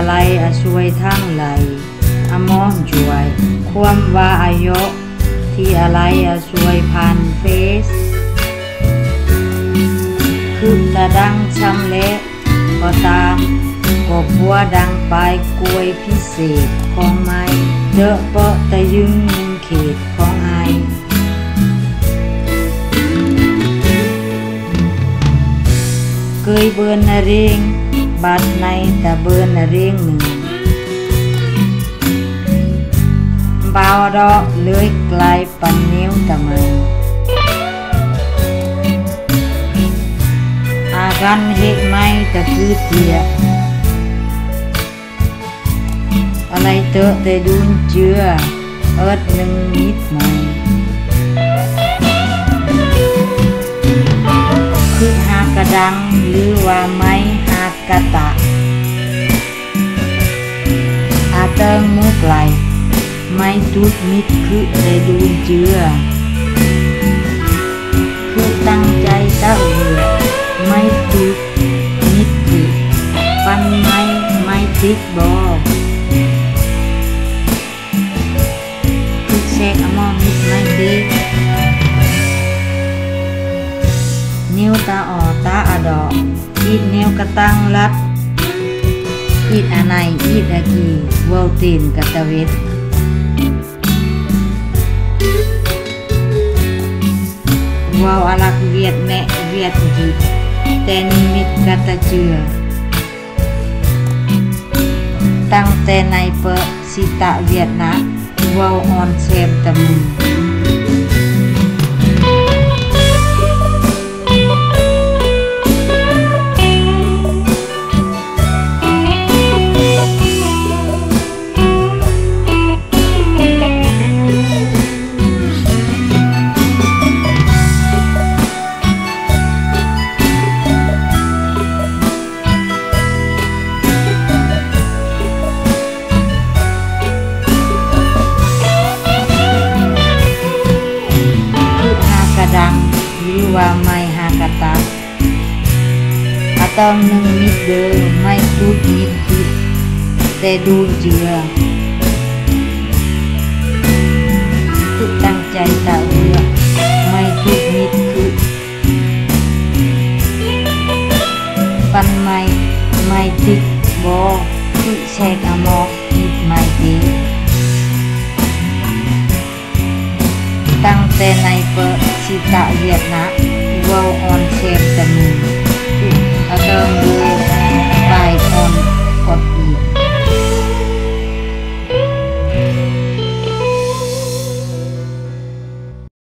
อะไรช่วยทั้งไหลมองช่วยความว่าอายุที่อะไรช่วยผ่านเฟซคือตาดังช้ำเละก็ตามก็บัวดังปลายกล้วยพิเศษของไม้เดอะเปาะตะยึงเขตของไอเคยเบิร์นเร่งบาดในแต่เบิร์นเร่งหนึ่งบ่าวดอกเลยกลายปันนิ้วตะมันอาการเหตุไม่แต่คือเตียอะไรเตอะแต่ดูนเจือเอิดหนึ่งนิดหน่อยคือหากระดังหรือว่าไม้หากกระตะอาเติงมุกไหลไม่ทุดมิดคือได้ดูเจือคือตั้งใจตะเอือไม่ทุดมิดคือปันไม่ติดบอคือเช็คมอมิดไม่ติดนิ้วตาอ่อตาอดอกอีดนิ้วกระตั้งรัดอีดอันไหนอีดอากีเวาตีนกะตะเวทวาวอาลักเวียดแม่เวียดจีแต่นิมิตกะตะเจือตั้งแต่ในเปสิตะเวียดนะวาวออนเซมตะมุดังหรือว่าไม่หากระตาอาตอมหนึ่งมิดเดิมไม่พูดมิดคิดแต่ดูเจือคือตั้งใจตะเอือไม่พูดมิดคือปันไม่ติดบอคือแชกอมอกมิดไม่ดีตั้งแต่ในเปสิตะเวียดนะวาวออน